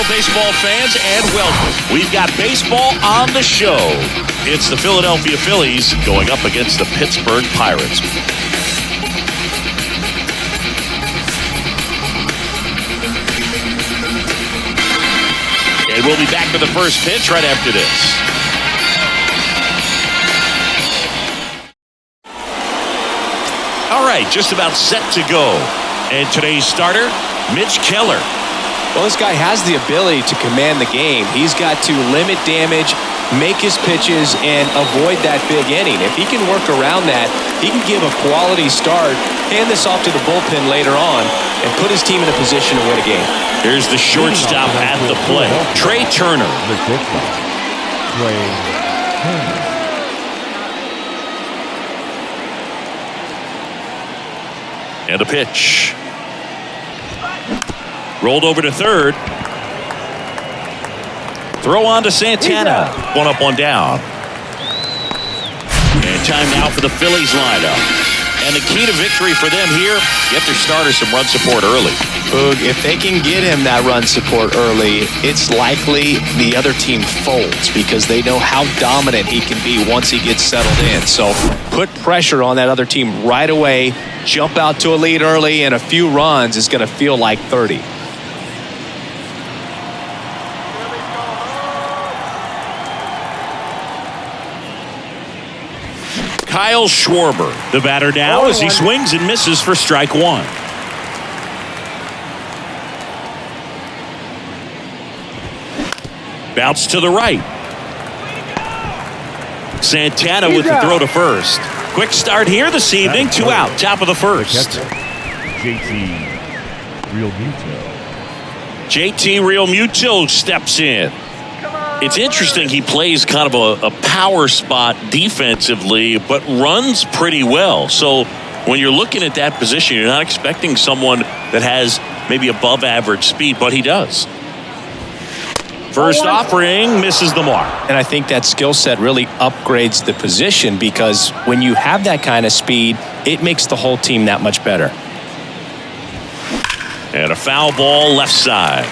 Hello, baseball fans, and welcome. We've got baseball on the show. It's the Philadelphia Phillies going up against the Pittsburgh Pirates. And we'll be back to the first pitch right after this. All right, just about set to go. And today's starter, Mitch Keller. Well, this guy has the ability to command the game. He's got to limit damage, make his pitches, and avoid that big inning. If he can work around that, he can give a quality start, hand this off to the bullpen later on, and put his team in a position to win a game. Here's the shortstop at the plate, Trey Turner. And a pitch. Rolled over to third. Throw on to Santana. One up, one down. And time now for the Phillies lineup. And the key to victory for them here, get their starter some run support early. Boog, if they can get him that run support early, it's likely the other team folds because they know how dominant he can be once he gets settled in. So put pressure on that other team right away. Jump out to a lead early, and a few runs is going to feel like 30. Kyle Schwarber, the batter now as he swings and misses for strike one. Bounce to the right. Santana with the throw to first. Quick start here this evening. 2 out, top of the first. JT Realmuto steps in. It's interesting, he plays kind of a power spot defensively, but runs pretty well. So when you're looking at that position, you're not expecting someone that has maybe above average speed, but he does. First offering misses the mark. And I think that skill set really upgrades the position because when you have that kind of speed, it makes the whole team that much better. And a foul ball left side.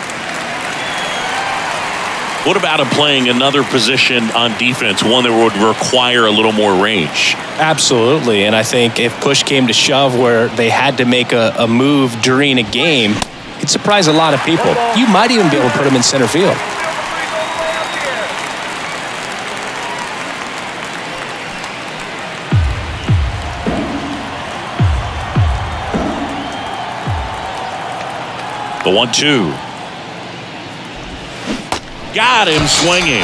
What about him playing another position on defense, one that would require a little more range? Absolutely, and I think if push came to shove where they had to make a move during a game, it'd surprise a lot of people. You might even be able to put him in center field. The 1-2. Got him swinging.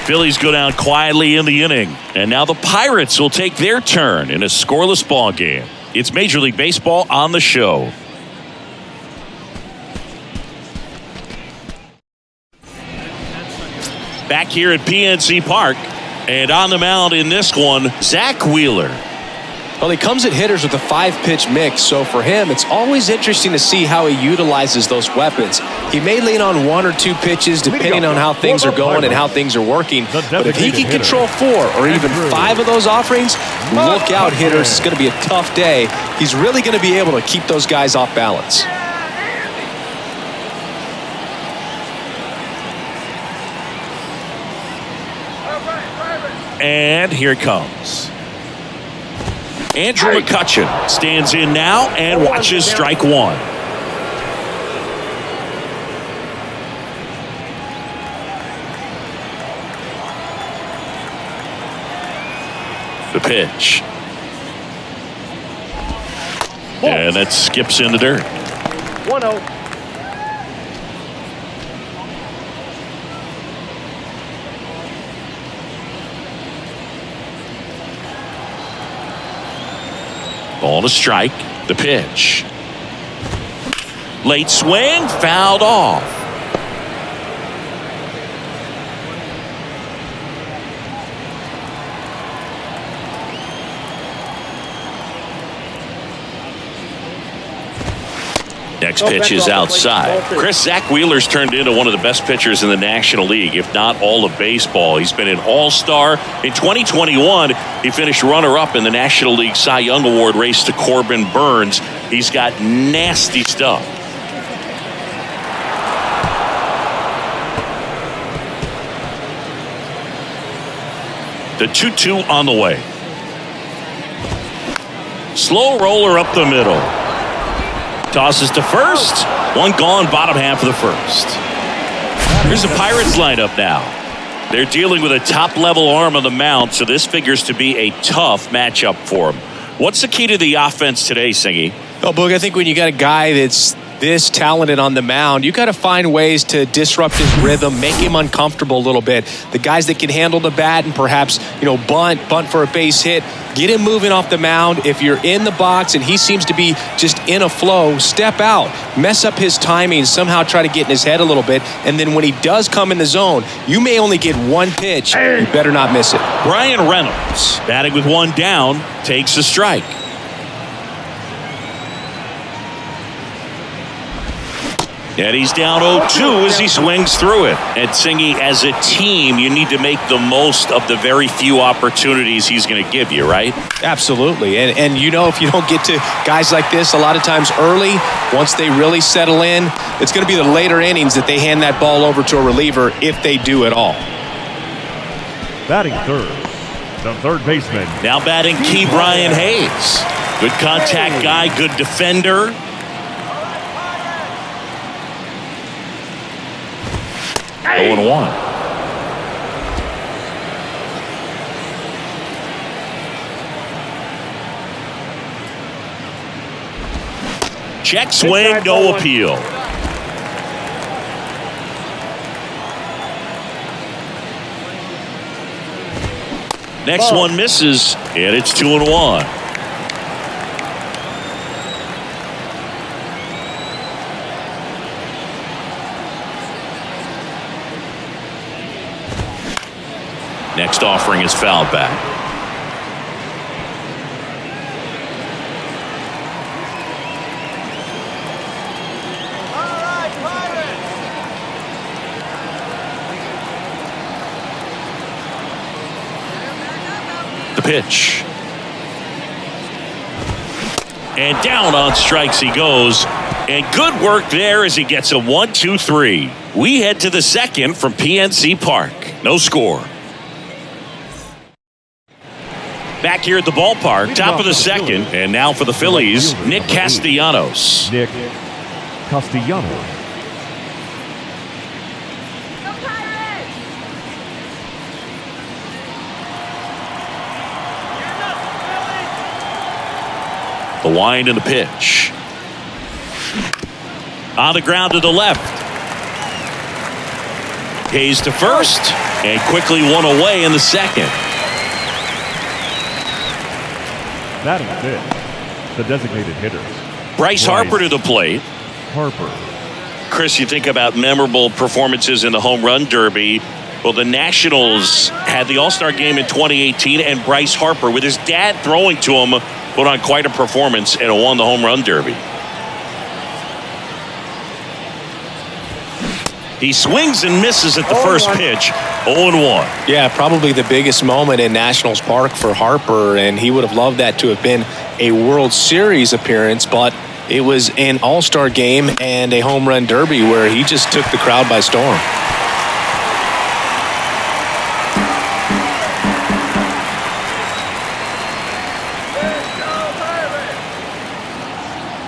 Phillies go down quietly in the inning. And now the Pirates will take their turn in a scoreless ball game. It's Major League Baseball on the show. Back here at PNC Park. And on the mound in this one, Zach Wheeler. Well, he comes at hitters with a 5-pitch mix, so for him, it's always interesting to see how he utilizes those weapons. He may lean on 1 or 2 pitches depending on how things are going and how things are working, but if he can control 4 or even 5 of those offerings, look out, hitters. It's going to be a tough day. He's really going to be able to keep those guys off balance. And here it comes. Andrew McCutchen stands in now and watches strike one. The pitch. And that skips in the dirt. 1-0. Ball to strike. The pitch. Late swing. Fouled off. Next pitch is outside. Chris, Zach Wheeler's turned into one of the best pitchers in the National League, if not all of baseball. He's been an all-star. In 2021, he finished runner-up in the National League Cy Young Award race to Corbin Burns. He's got nasty stuff. The 2-2 on the way. Slow roller up the middle. Tosses to first. One gone, bottom half of the first. Here's the Pirates lineup now. They're dealing with a top-level arm on the mound, so this figures to be a tough matchup for them. What's the key to the offense today, Singy? Oh, Boog, I think when you got a guy that's this talented on the mound, you got to find ways to disrupt his rhythm, make him uncomfortable a little bit. The guys that can handle the bat and perhaps, bunt for a base hit, get him moving off the mound. If you're in the box and he seems to be just in a flow, step out, mess up his timing, somehow try to get in his head a little bit. And then when he does come in the zone, you may only get one pitch. You better not miss it. Brian Reynolds, batting with one down, takes a strike. And he's down 0-2 as he swings through it. And Singy, as a team, you need to make the most of the very few opportunities he's going to give you, right? Absolutely. And if you don't get to guys like this a lot of times early, once they really settle in, it's going to be the later innings that they hand that ball over to a reliever if they do at all. Batting third, the third baseman. Now batting Key Brian Hayes. Good contact guy, good defender. Hey. 0-1. Check swing, no appeal. Next one misses, and it's 2-1. Next offering is fouled back. The pitch. And down on strikes he goes. And good work there as he gets a 1-2-3. We head to the second from PNC Park. No score. Back here at the ballpark, top of the second, and now for the Phillies, Nick Castellanos. Nick Castellanos. The wind and the pitch. On the ground to the left. Hayes to first, and quickly one away in the second. Batting fifth, the designated hitters. Bryce Harper to the plate. Harper. Chris, you think about memorable performances in the home run derby. Well, the Nationals had the All-Star game in 2018, and Bryce Harper, with his dad throwing to him, put on quite a performance and won the home run derby. He swings and misses at the first pitch. 0-1. Yeah, probably the biggest moment in Nationals Park for Harper, and he would have loved that to have been a World Series appearance, but it was an All-Star game and a home run derby where he just took the crowd by storm.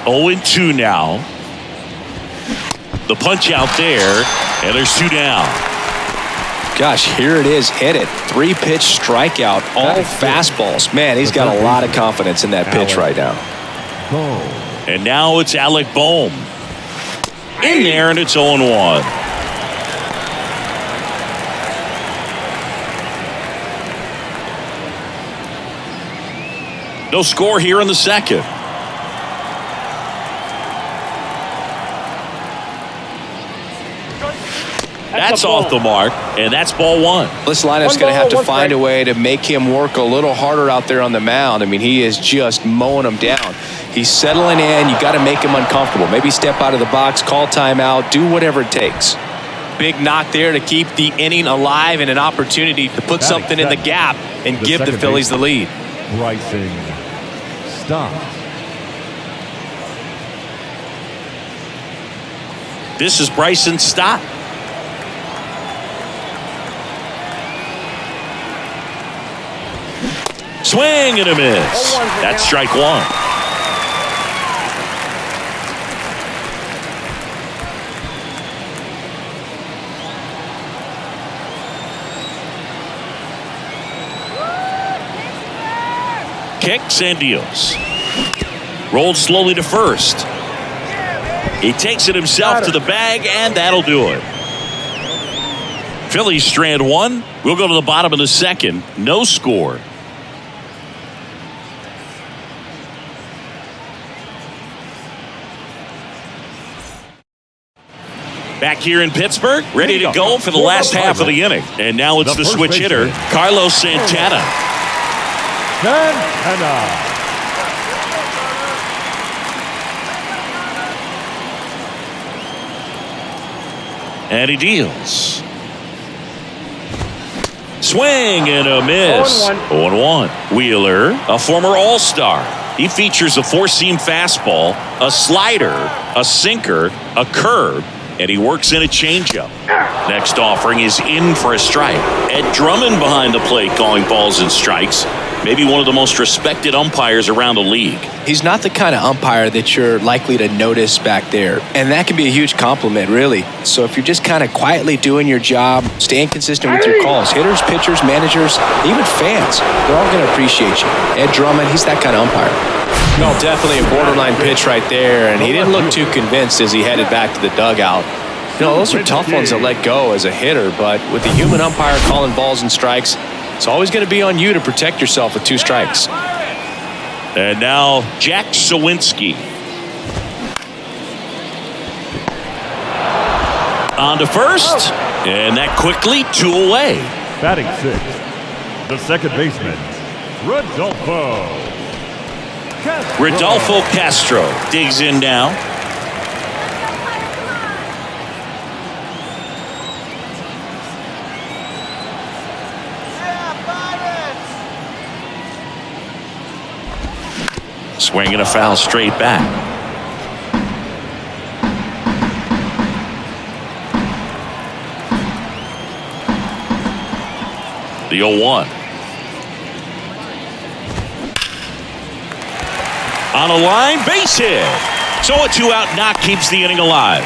Oh, 0-2 now. The punch out there, and there's two down. Gosh, here it is. Hit it. 3-pitch strikeout. All fastballs. Man, he's got a lot of confidence in that pitch right now. And now it's Alec Bohm. In there, and it's 0-1. No score here in the second. That's off the mark, and that's ball one. This lineup's going to have to find a way to make him work a little harder out there on the mound. I mean, he is just mowing them down. He's settling in. You got to make him uncomfortable. Maybe step out of the box, call timeout, do whatever it takes. Big knock there to keep the inning alive and an opportunity to put something in the gap and give the Phillies the lead. Bryson Stott. This is Bryson Stott. Swing and a miss. That's strike one. Kicks and deals. Rolled slowly to first. He takes it himself to the bag, and that'll do it. Phillies strand one. We'll go to the bottom of the second. No score. Back here in Pittsburgh, ready to go for the last half of the inning. And now it's the switch hitter, Carlos Santana. And he deals. Swing and a miss. 0-1. Wheeler, a former All-Star. He features a four-seam fastball, a slider, a sinker, a curve, and he works in a changeup. Next offering is in for a strike. Ed Drummond behind the plate calling balls and strikes. Maybe one of the most respected umpires around the league. He's not the kind of umpire that you're likely to notice back there. And that can be a huge compliment, really. So if you're just kind of quietly doing your job, staying consistent with your calls, hitters, pitchers, managers, even fans, they're all going to appreciate you. Ed Drummond, he's that kind of umpire. No, definitely a borderline pitch right there. And he didn't look too convinced as he headed back to the dugout. You know, those are tough ones to let go as a hitter. But with the human umpire calling balls and strikes, it's always going to be on you to protect yourself with two strikes. And now Jack Sawinski. On to first. And that quickly, two away. Batting sixth, the second baseman, Rodolfo Castro digs in now. Swing and a foul straight back. The 0-1. On a line, base hit. So a two-out knock keeps the inning alive.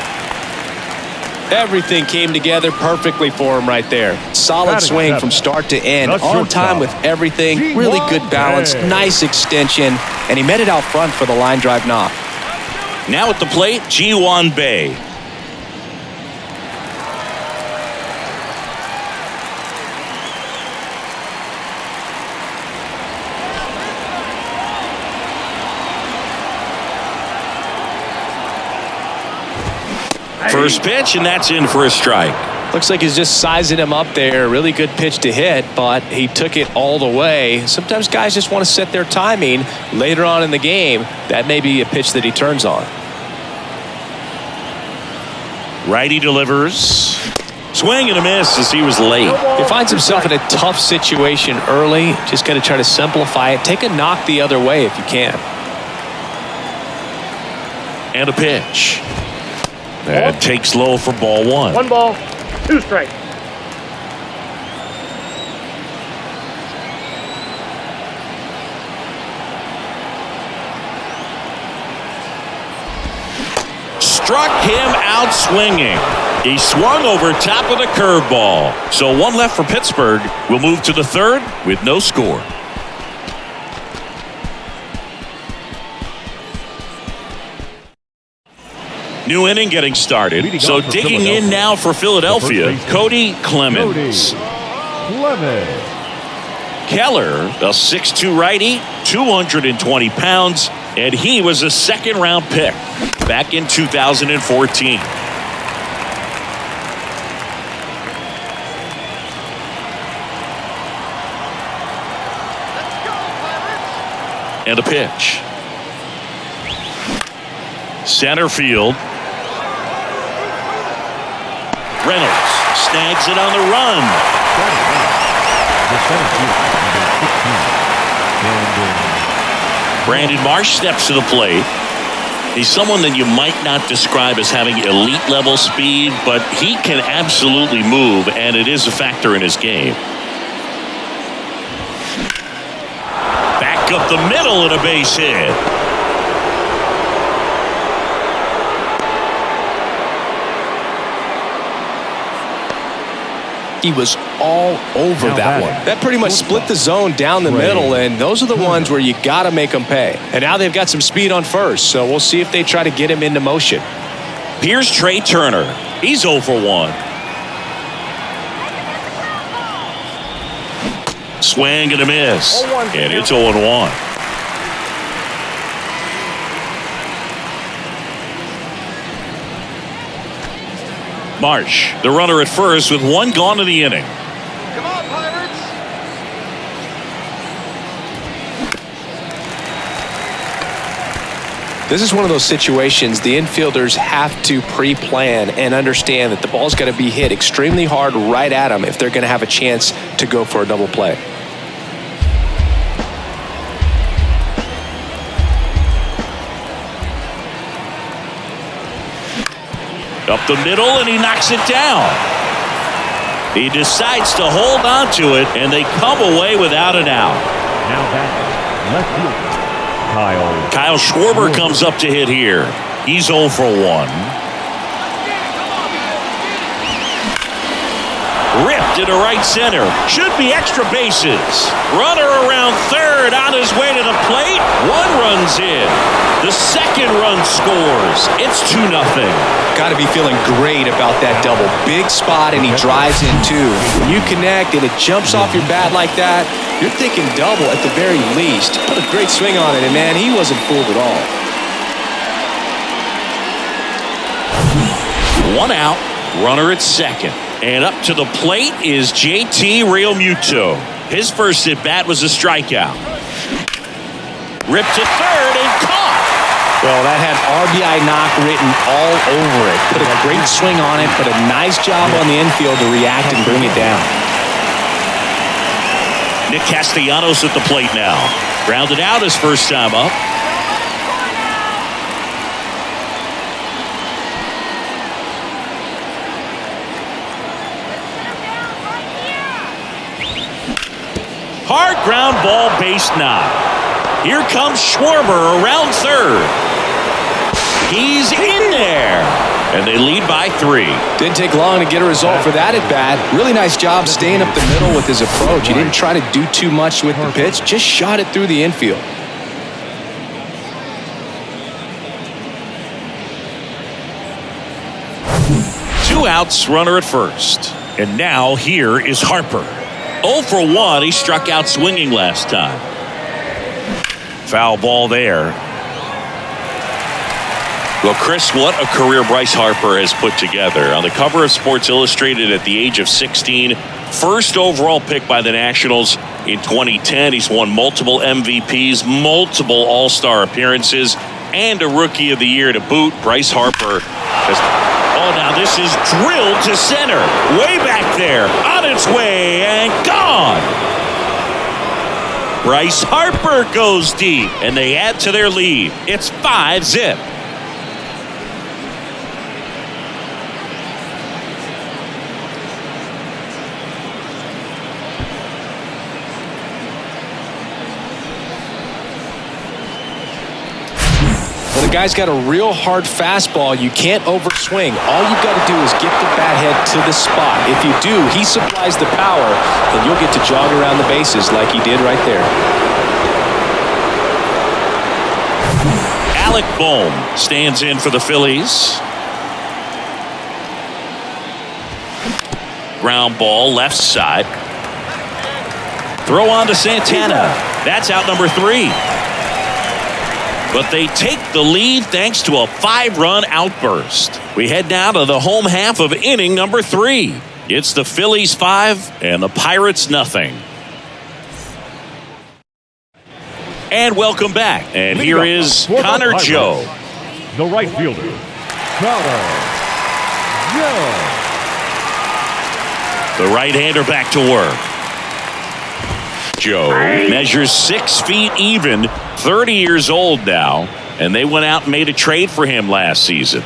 Everything came together perfectly for him right there. Solid swing from start to end. On time with everything. Really good balance. Nice extension. And he met it out front for the line drive knock. Now at the plate, Ji-Hwan Bae. First pitch, and that's in for a strike. Looks like he's just sizing him up there. Really good pitch to hit, but he took it all the way. Sometimes guys just want to set their timing later on in the game. That may be a pitch that he turns on. Righty delivers. Swing and a miss as he was late. He finds himself in a tough situation early. Just got to try to simplify it. Take a knock the other way if you can. And a pitch. That takes low for ball one. 1 ball, 2 strikes. Struck him out swinging. He swung over top of the curveball. So one left for Pittsburgh. We'll move to the third with no score. New inning getting started. So digging in now for Philadelphia, Cody Clemens. Keller, a 6'2 righty, 220 pounds, and he was a second-round pick back in 2014. And a pitch. Center field. Reynolds snags it on the run. Brandon Marsh steps to the plate. He's someone that you might not describe as having elite level speed, but he can absolutely move, and it is a factor in his game. Back up the middle and a base hit. He was all over that one. That pretty much split the zone down the middle, and those are the ones where you got to make them pay. And now they've got some speed on first, so we'll see if they try to get him into motion. Here's Trey Turner. He's 0 for 1. Swing and a miss. And it's 0-1. Marsh, the runner at first with 1 gone in the inning. Come on, Pirates! This is one of those situations the infielders have to pre-plan and understand that the ball's got to be hit extremely hard right at them if they're going to have a chance to go for a double play. Up the middle, and he knocks it down. He decides to hold on to it, and they come away without an out. Now back, left field, Kyle Schwarber comes up to hit here. He's 0 for 1. Ripped into right center. Should be extra bases. Runner around third on his way to the plate. 1 runs in. The second run scores. It's 2-0. Got to be feeling great about that double. Big spot, and he drives in too. When you connect and it jumps off your bat like that, you're thinking double at the very least. Put a great swing on it, and man, he wasn't fooled at all. 1 out. Runner at second. And up to the plate is JT Realmuto. His first at bat was a strikeout. Ripped to third and caught. Well, that had RBI knock written all over it. Put a great swing on it, but a nice job on the infield to react and bring it down. Nick Castellanos at the plate now. Grounded out his first time up. Hard ground ball, base knock. Here comes Schwarber around third. He's in there. And they lead by 3. Didn't take long to get a result for that at bat. Really nice job staying up the middle with his approach. He didn't try to do too much with the pitch. Just shot it through the infield. Two outs, runner at first. And now here is Harper. 0 for 1. He struck out swinging last time. Foul ball there. Well, Chris, what a career Bryce Harper has put together. On the cover of Sports Illustrated at the age of 16, first overall pick by the Nationals in 2010. He's won multiple MVPs, multiple All-Star appearances, and a Rookie of the Year to boot. Bryce Harper has... Oh, now this is drilled to center. Way back there. On its way and gone. Bryce Harper goes deep, and they add to their lead. It's 5-zip. When a guy's got a real hard fastball, you can't overswing. All you've got to do is get the bat head to the spot. If you do, he supplies the power, and you'll get to jog around the bases like he did right there. Alec Bohm stands in for the Phillies. Ground ball left side. Throw on to Santana. That's out number 3. But they take the lead thanks to a 5-run outburst. We head now to the home half of inning number 3. It's the Phillies 5 and the Pirates nothing. And welcome back. And here is Connor Joe. the right fielder, Crowder. The right-hander back to work. Joe measures 6 feet even, 30 years old now, and they went out and made a trade for him last season.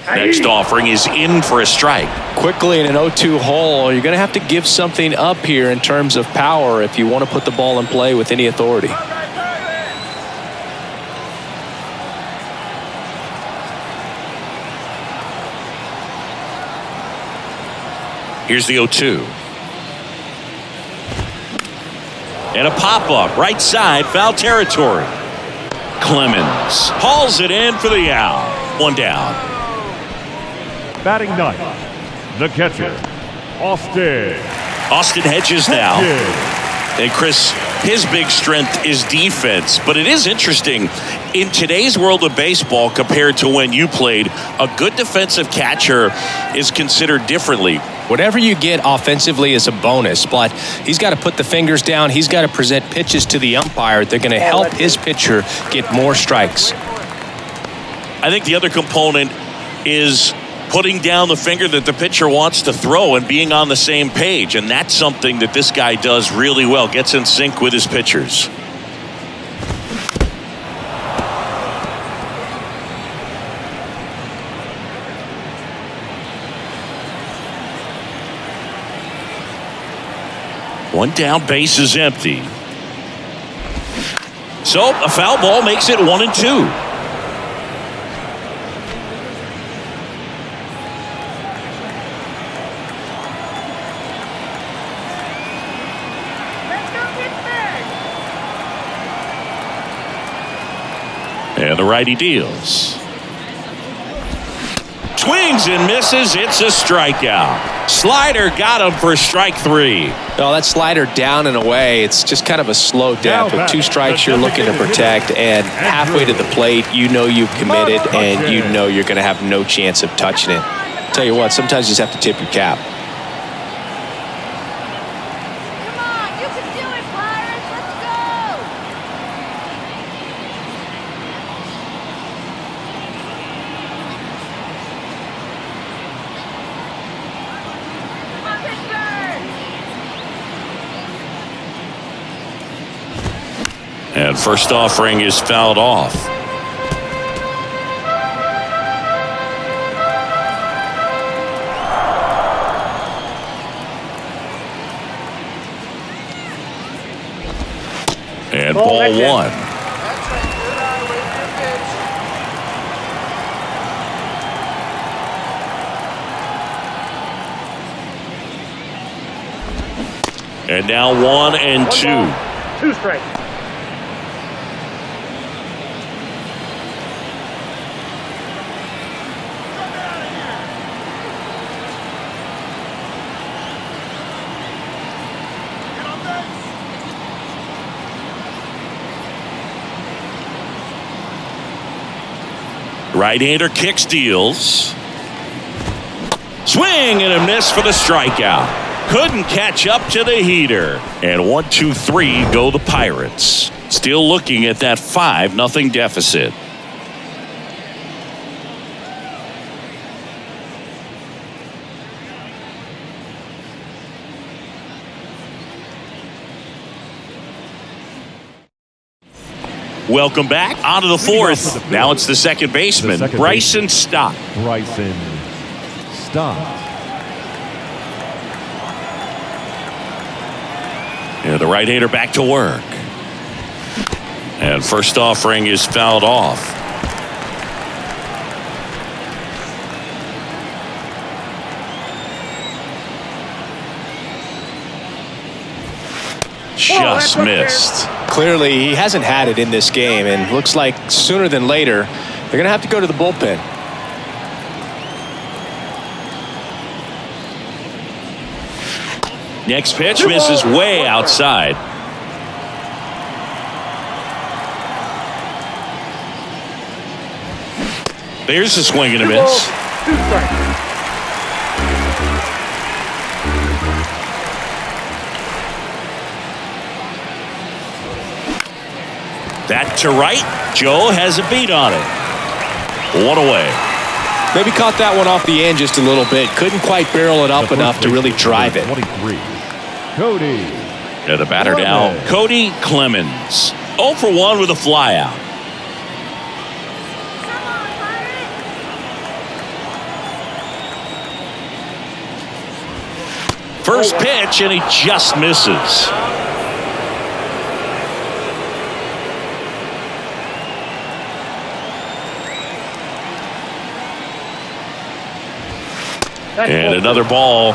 Next offering is in for a strike. Quickly in an 0-2 hole, you're going to have to give something up here in terms of power if you want to put the ball in play with any authority. Here's the 0-2. And a pop-up, right side, foul territory. Clemens hauls it in for the out. 1 down. Batting ninth, the catcher, Austin. Austin hedges now. And Chris, his big strength is defense. But it is interesting, in today's world of baseball compared to when you played, a good defensive catcher is considered differently. Whatever you get offensively is a bonus, but he's got to put the fingers down. He's got to present pitches to the umpire. They're going to help his pitcher get more strikes. I think the other component is putting down the finger that the pitcher wants to throw and being on the same page. And that's something that this guy does really well. Gets in sync with his pitchers. One down, base is empty. So a foul ball makes it 1-2. And the righty deals. Swings and misses. It's a strikeout. Slider got him for strike 3. No, that slider down and away. It's just kind of a slow death. With 2 strikes you're looking to protect, and halfway to the plate, you know you've committed, and you know you're going to have no chance of touching it. Tell you what, sometimes you just have to tip your cap. And first offering is fouled off. And ball 1. And now 1-2. 2 strikes. Right-hander kicks, deals. Swing and a miss for the strikeout. Couldn't catch up to the heater. And 1-2-3 go the Pirates. Still looking at that 5-0 deficit. Welcome back. On to the 4th. Now it's the second baseman, Bryson Stott. Bryson Stott. And the right-hander back to work. And first offering is fouled off. Just missed. Clearly, he hasn't had it in this game, and looks like sooner than later, they're going to have to go to the bullpen. Next pitch misses way outside. There's a swing and a miss. 2 strikes. 2 That to right. Joe has a beat on it. One away. Maybe caught that one off the end just a little bit. Couldn't quite barrel it up enough to really drive it. 23. Cody. Yeah, the batter now, Cody Clemens. 0 for 1 with a flyout. First pitch, and he just misses. And another ball.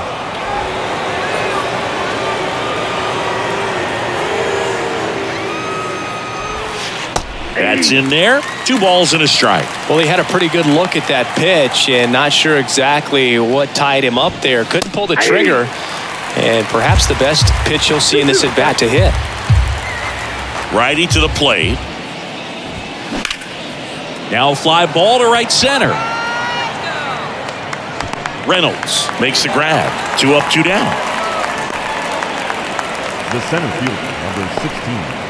That's in there. 2 balls and a strike. Well, he had a pretty good look at that pitch and not sure exactly what tied him up there. Couldn't pull the trigger. And perhaps the best pitch you'll see in this at bat to hit. Righty to the plate. Now a fly ball to right center. Reynolds makes the grab. 2 up, 2 down. The center fielder, number 16.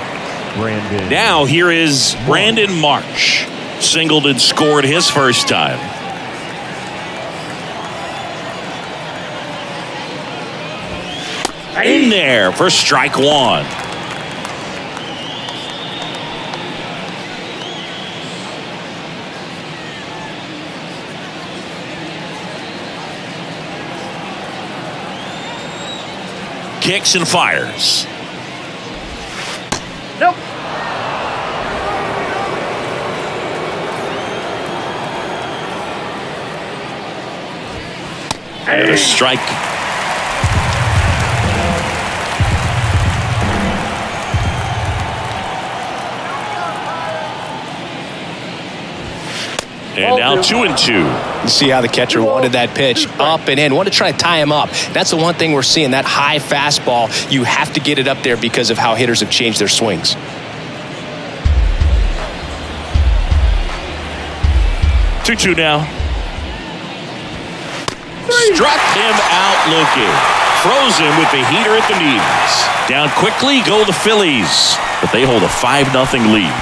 Brandon. Now here is Brandon Marsh. Singled and scored his first time. In there for strike 1. Kicks and fires. Nope. And a strike. And now 2-2. You see how the catcher wanted that pitch up and in. Wanted to try to tie him up. That's the one thing we're seeing. That high fastball, you have to get it up there because of how hitters have changed their swings. Two now. Struck him out looking. Froze him with the heater at the knees. Down quickly go the Phillies, but they hold a 5-0 lead.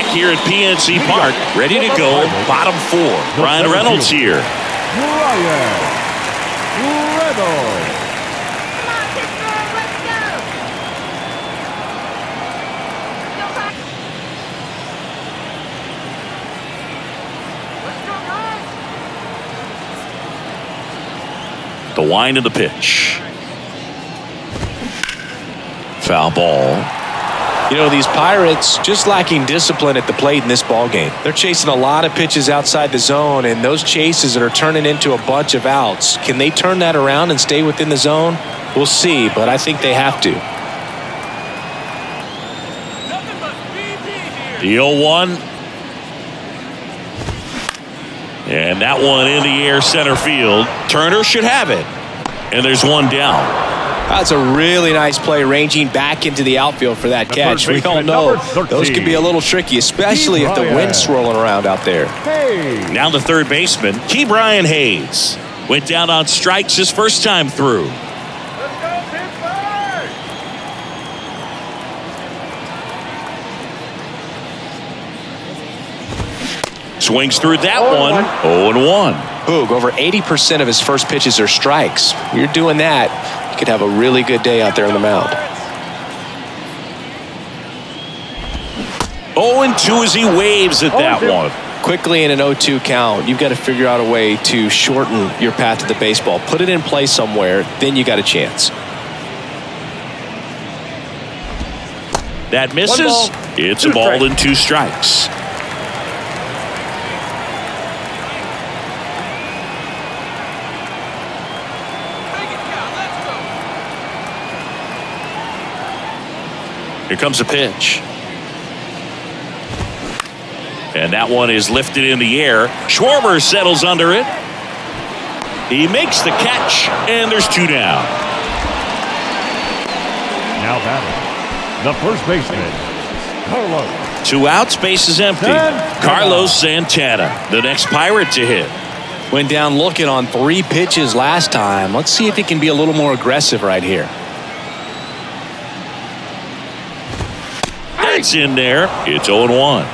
Here at PNC Park, ready to go, bottom 4. Brian Reynolds here. Brian Reynolds. The wind of the pitch. Foul ball. You know, these Pirates just lacking discipline at the plate in this ball game. They're chasing a lot of pitches outside the zone, and those chases that are turning into a bunch of outs. Can they turn that around and stay within the zone? We'll see, but I think they have to. The 0-1. And that one in the air center field. Turner should have it. And there's one down. That's a really nice play, ranging back into the outfield for that catch. We all know those can be a little tricky, especially if the wind's swirling around out there. Now the third baseman, Ke'Bryan Hayes. Went down on strikes his first time through. Let's go, Pittsburgh! Swings through that one. 0-1. Boog, over 80% of his first pitches are strikes. You're doing that, you could have a really good day out there on the mound. 0-2 as he waves at that one. Quickly in an 0-2 count, you've got to figure out a way to shorten your path to the baseball. Put it in play somewhere, then you got a chance. That misses. It's a ball and 2 strikes. Here comes a pitch. And that one is lifted in the air. Schwarber settles under it. He makes the catch, and there's 2 down. Now batting, the first baseman, Carlos. 2 outs, base is empty. Carlos Santana, the next Pirate to hit. Went down looking on 3 pitches last time. Let's see if he can be a little more aggressive right here. It's in there. It's 0-1.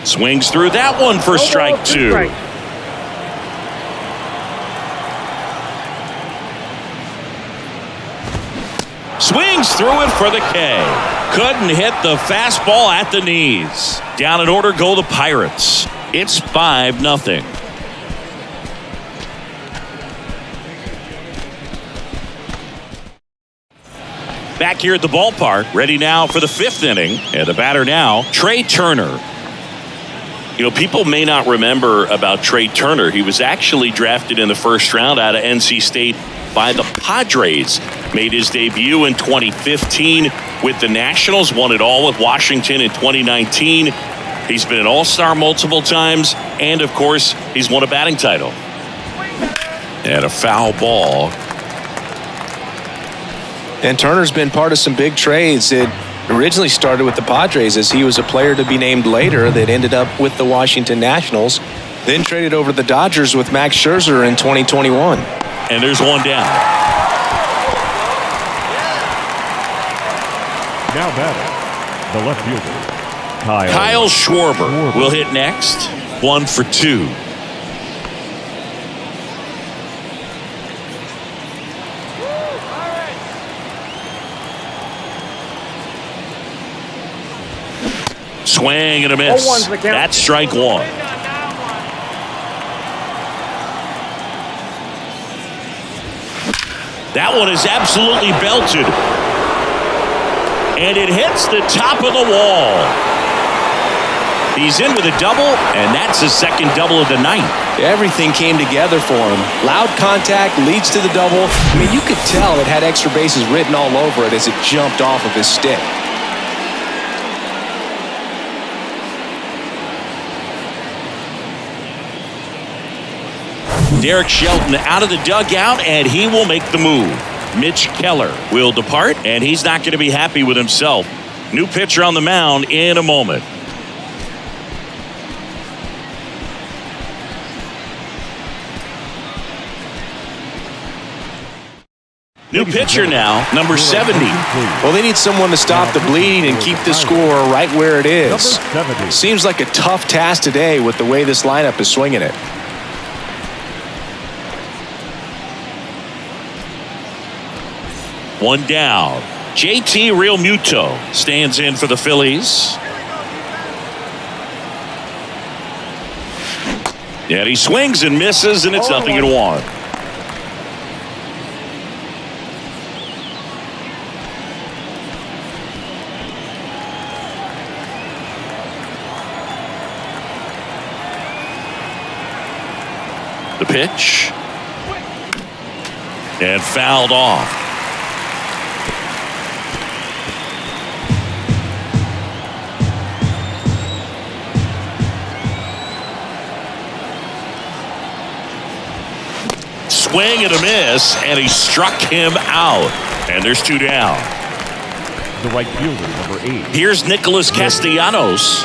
Swings through that one for strike 2. Swings through it for the K. Couldn't hit the fastball at the knees. Down in order go the Pirates. It's 5-0. Back here at the ballpark, ready now for the 5th inning. And the batter now, Trey Turner. You know, people may not remember about Trey Turner. He was actually drafted in the 1st round out of NC State by the Padres. Made his debut in 2015 with the Nationals. Won it all with Washington in 2019. He's been an all-star multiple times. And, of course, he's won a batting title. And a foul ball. And Turner's been part of some big trades. It originally started with the Padres as he was a player to be named later that ended up with the Washington Nationals. Then traded over to the Dodgers with Max Scherzer in 2021. And there's one down. Now batting, the left fielder, Kyle Schwarber will hit next. 1 for 2. Swing and a miss. That's strike 1. That one is absolutely belted. And it hits the top of the wall. He's in with a double, and that's his 2nd double of the night. Everything came together for him. Loud contact leads to the double. I mean, you could tell it had extra bases written all over it as it jumped off of his stick. Derek Shelton out of the dugout, and he will make the move. Mitch Keller will depart, and he's not going to be happy with himself. New pitcher on the mound in a moment. New pitcher now, number 70. Well, they need someone to stop the bleed and keep the score right where it is. Seems like a tough task today with the way this lineup is swinging it. One down. JT Realmuto stands in for the Phillies. And he swings and misses, and it's 0-1. The pitch. And fouled off. Swing and a miss, and he struck him out. And there's 2 down. The right fielder, number 8. Here's Nicholas Castellanos.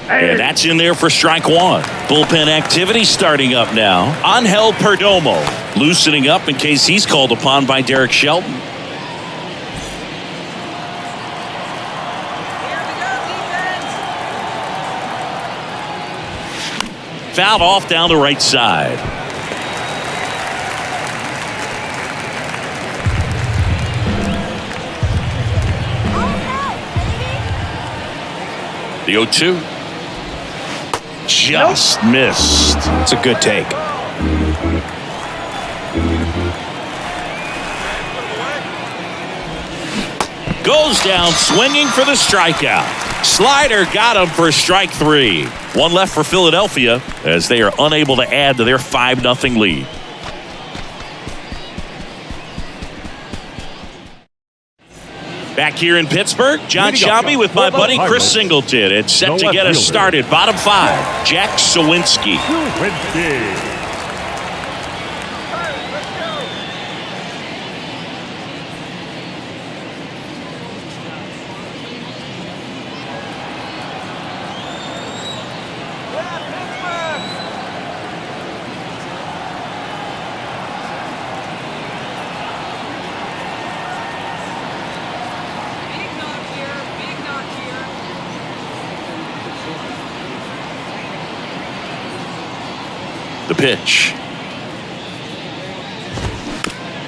And that's in there for strike 1. Bullpen activity starting up now. Angel Perdomo loosening up in case he's called upon by Derek Shelton. Fouled off down the right side. The 0-2. Just missed. It's a good take. Goes down swinging for the strikeout. Slider got him for strike 3. One left for Philadelphia as they are unable to add to their 5-0 lead. Back here in Pittsburgh, John Leading up Schaube with my for the buddy Chris Pirates, Singleton. It's set the to left get us fielder. started. Bottom 5, Jack Sawinski. Sawinski. The pitch.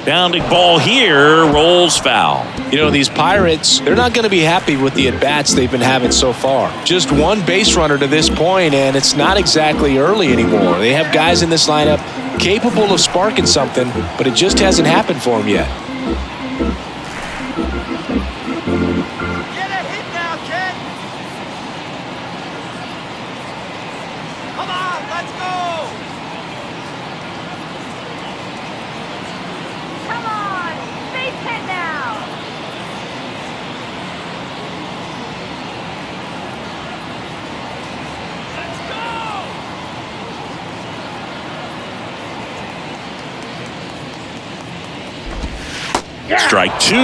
Bounding ball here, rolls foul. You know, these Pirates, they're not going to be happy with the at-bats they've been having so far. Just one base runner to this point, and it's not exactly early anymore. They have guys in this lineup capable of sparking something, but it just hasn't happened for them yet. Get a hit now, kid. Come on, let's go. Come on, base hit now. Let's go. Strike 2.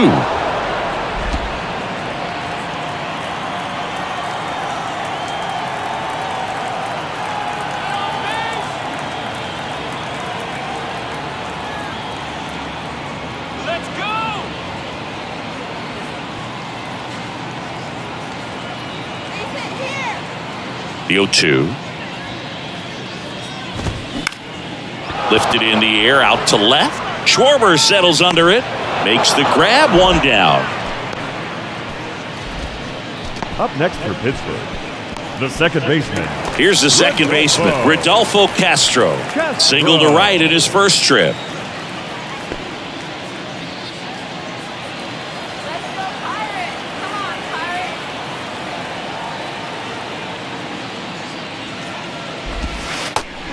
Let's go. Base hit here. The 0-2. Lifted in the air, out to left. Schwarber settles under it. Makes the grab, 1 down. Up next for Pittsburgh, the second baseman. Here's the second baseman, Rodolfo Castro. Single to right in his first trip. Let's go, Pirates. Come on, Pirates.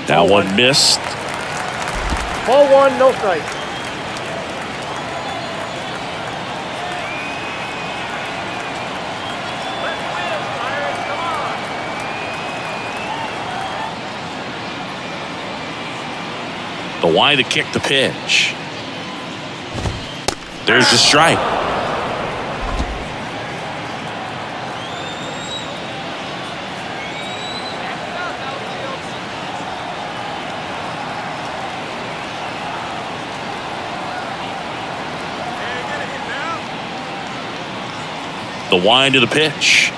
That one missed. Ball 1, no strike. Let's win, Pirates. Come on. The Y to kick the pitch. There's the strike. The wind to the pitch.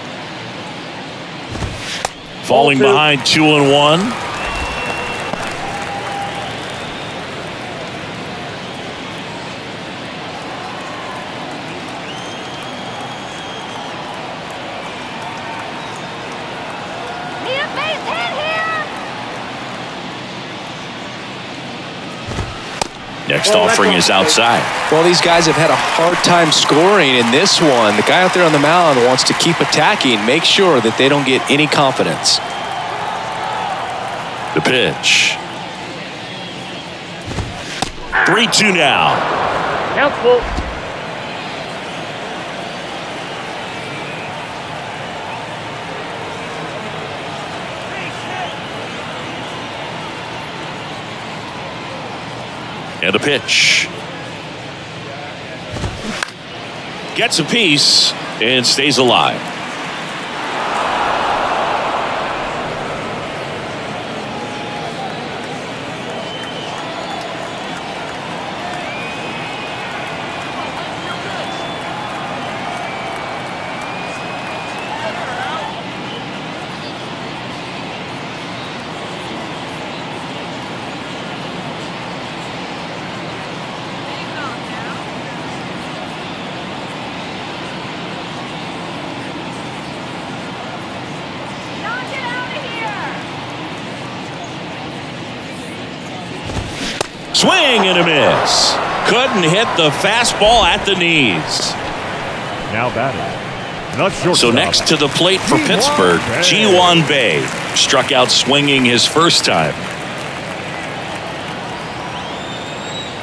Falling behind 2-1. Need a base hit here. Next offering is outside. Well, these guys have had a hard time scoring in this one. The guy out there on the mound wants to keep attacking, make sure that they don't get any confidence. The pitch. 3-2 now. Count's full. And the pitch. Gets a piece and stays alive. Knock it out of here. Swing and a miss. Couldn't hit the fastball at the knees. Now batting, the shortstop. So next to the plate for Pittsburgh, Ji-Hwan Bae struck out swinging his first time.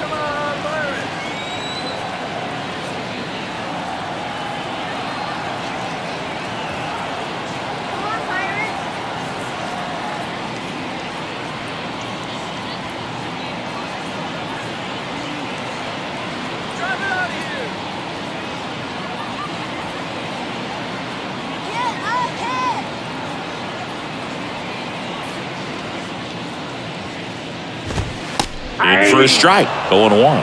Come on, Pirates. In for a strike. 0-1.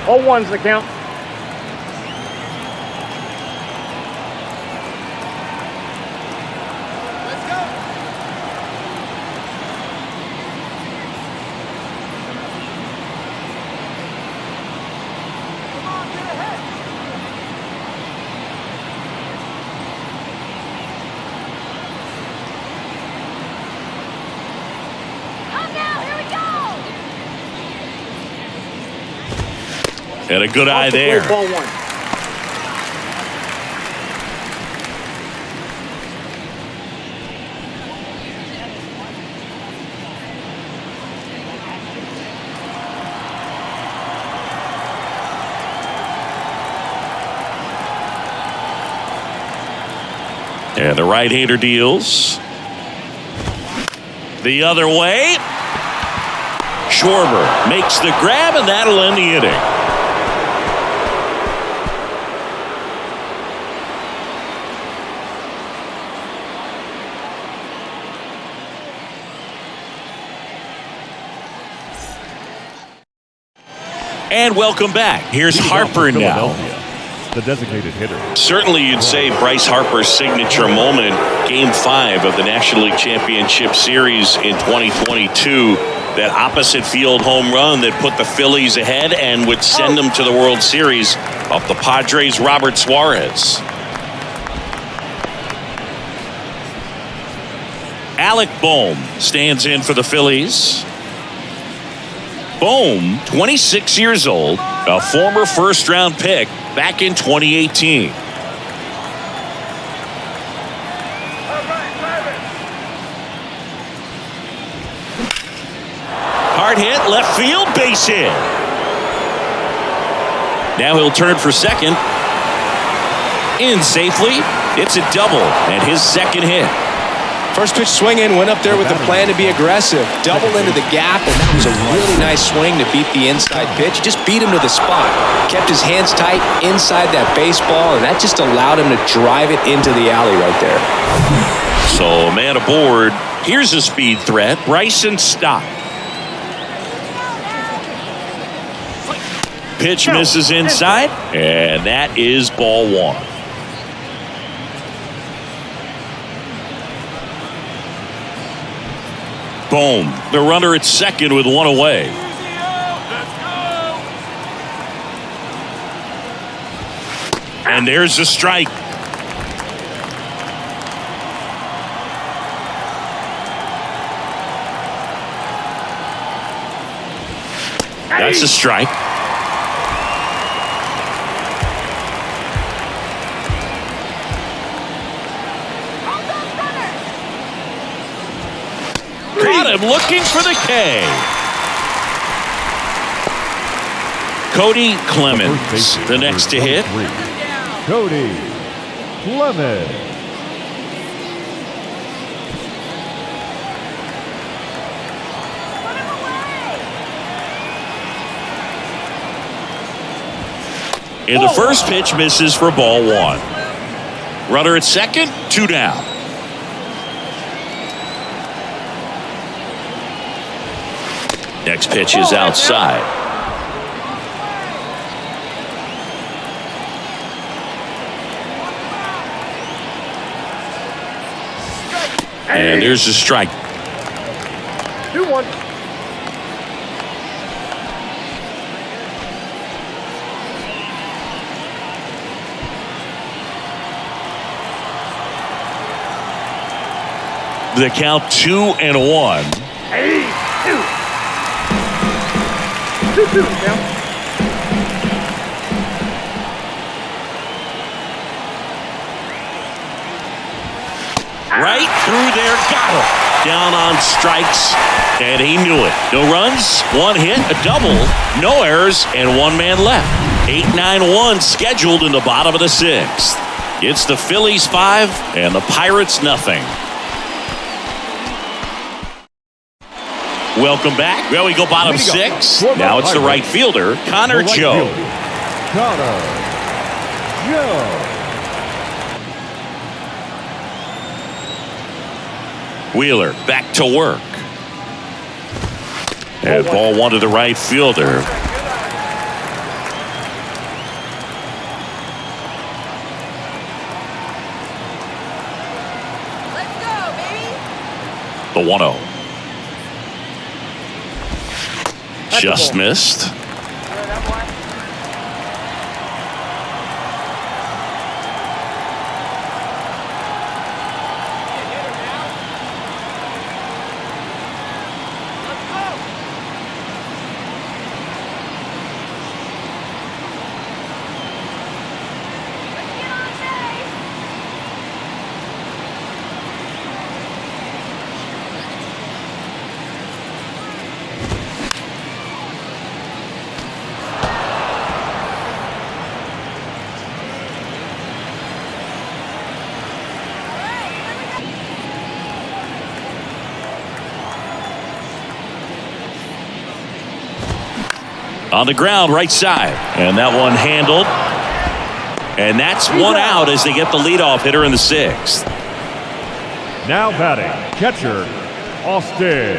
0-1's the count. Come now, here we go. And a good eye Off the there. plate, ball 1. And the right-hander deals. The other way. Schwarber makes the grab, and that'll end the inning. And welcome back. Here's Harper now. Philadelphia, the designated hitter. Certainly you'd say Bryce Harper's signature moment, Game 5 of the National League Championship Series in 2022, that opposite field home run that put the Phillies ahead and would send them to the World Series off the Padres' Robert Suarez. Alec Bohm stands in for the Phillies. Bohm, 26 years old, a former first-round pick back in 2018. Hard hit, left field, base hit. Now he'll turn for second. In safely, it's a double and his second hit. First pitch swing in, went up there with the plan to be aggressive. Double into the gap, and that was a really nice swing to beat the inside pitch. He just beat him to the spot. Kept his hands tight inside that baseball, and that just allowed him to drive it into the alley right there. So, man aboard. Here's a speed threat. Bryson Stott. Pitch misses inside, and that is ball 1. Boom. The runner at second with one away. And there's the strike. That's a strike. Got him looking for the K. Cody Clemens, the next to hit. Cody Clemens. And the first pitch misses for ball 1. Runner at second, 2 down. Next pitch is outside. And there's a strike. 2-1. The count 2-1. 2-2 now. Right through there, got him. Down on strikes, and he knew it. No runs, 1 hit, a double, no errors, and 1 man left. 8-9-1 scheduled in the bottom of the 6th. It's the Phillies 5 and the Pirates nothing. Welcome back. Well, we go bottom 6. Now it's the right fielder, Connor Joe. Connor Joe. Wheeler back to work. And ball one to the right fielder. Let's go, baby. The 1-0. Just missed. On the ground, right side. And that one handled. And that's one out as they get the leadoff hitter in the 6th. Now batting, catcher, Austin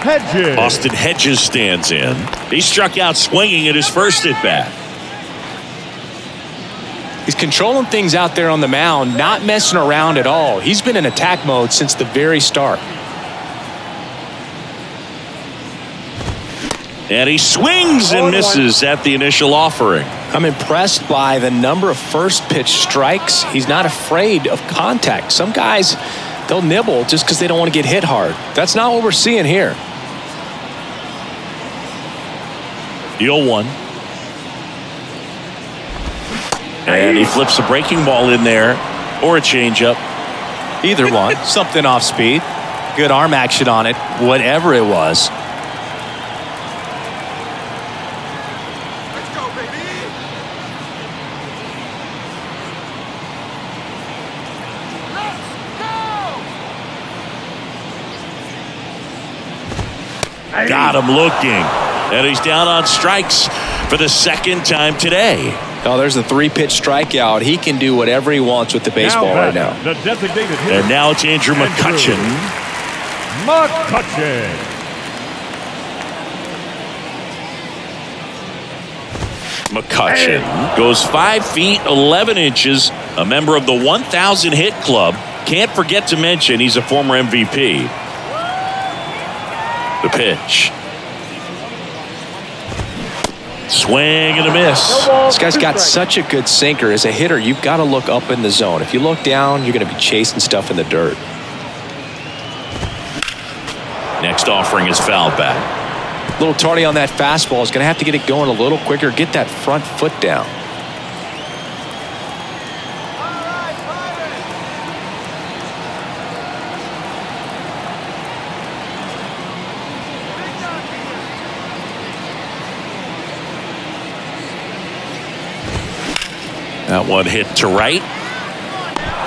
Hedges. Austin Hedges stands in. He struck out swinging at his first at bat. He's controlling things out there on the mound, not messing around at all. He's been in attack mode since the very start. And he swings and misses at the initial offering. I'm impressed by the number of first pitch strikes. He's not afraid of contact. Some guys, they'll nibble just because they don't want to get hit hard. That's not what we're seeing here. The 0-1. And he flips a breaking ball in there or a changeup. Either one. Something off speed. Good arm action on it. Whatever it was. Got him looking. And he's down on strikes for the second time today. Oh, there's a 3-pitch strikeout. He can do whatever he wants with the baseball right now. The designated hitter. And now it's Andrew McCutchen. McCutchen goes 5 feet 11 inches, a member of the 1,000 hit club. Can't forget to mention he's a former MVP. The pitch. Swing and a miss. This guy's got such a good sinker. As a hitter, you've got to look up in the zone. If you look down, you're going to be chasing stuff in the dirt. Next offering is fouled back. A little tardy on that fastball. Is going to have to get it going a little quicker. Get that front foot down. That one hit to right.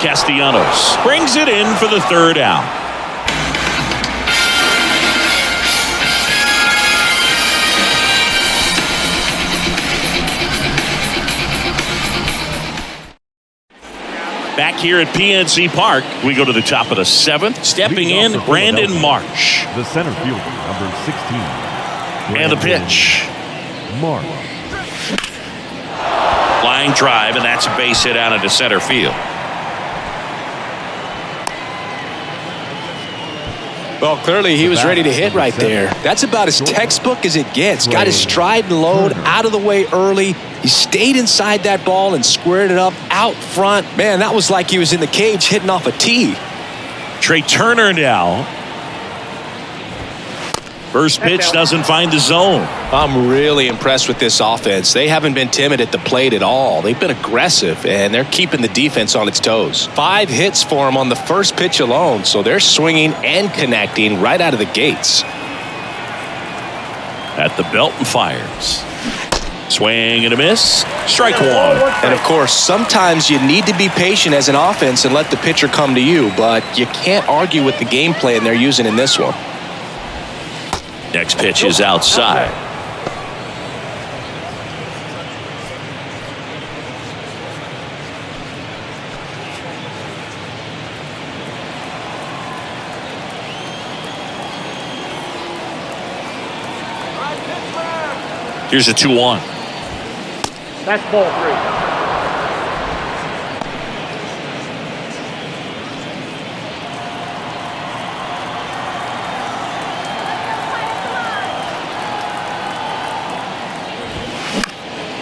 Castellanos brings it in for the 3rd out. Back here at PNC Park, we go to the top of the 7th. Stepping in, Brandon Marsh. The center fielder, number 16. And the pitch. Marsh. Line drive, and that's a base hit out into center field. Well, clearly he was ready to hit right there. That's about as textbook as it gets. Got his stride and load out of the way early. He stayed inside that ball and squared it up out front. Man, that was like he was in the cage hitting off a tee. Trey Turner now. First pitch doesn't find the zone. I'm really impressed with this offense. They haven't been timid at the plate at all. They've been aggressive, and they're keeping the defense on its toes. 5 hits for them on the first pitch alone, so they're swinging and connecting right out of the gates. At the belt and fires. Swing and a miss. Strike 1. And, of course, sometimes you need to be patient as an offense and let the pitcher come to you, but you can't argue with the game plan they're using in this one. Next pitch is outside. Here's a 2-1. That's ball 3.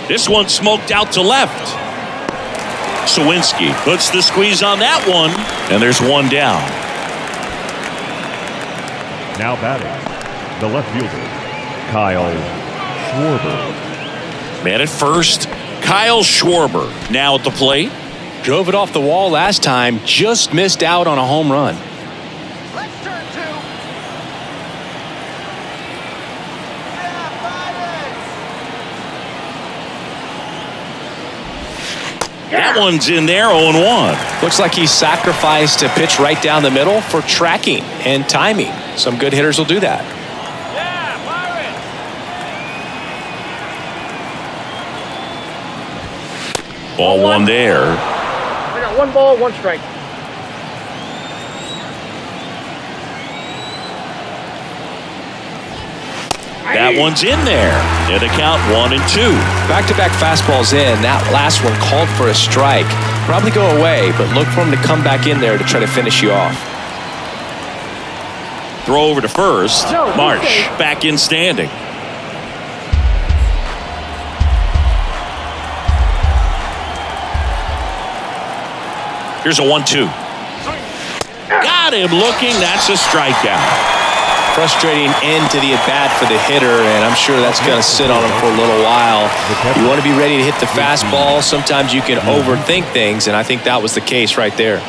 This one smoked out to left. Sawinski puts the squeeze on that one, and there's one down. Now batting, the left fielder, Kyle Schwarber. Man at first, Kyle Schwarber now at the plate. Drove it off the wall last time, just missed out on a home run. Let's turn 2. That one's in there, 0-1. Looks like he sacrificed a pitch right down the middle for tracking and timing. Some good hitters will do that. Ball 1 there. I got 1 ball, 1 strike. That one's in there. And the count 1-2. Back-to-back fastballs in. That last one called for a strike. Probably go away, but look for him to come back in there to try to finish you off. Throw over to first. Marsh back in standing. Here's a 1-2. Got him looking. That's a strikeout. Frustrating end to the at-bat for the hitter, and I'm sure that's going to sit on him for a little while. You want to be ready to hit the fastball. Sometimes you can overthink things, and I think that was the case right there.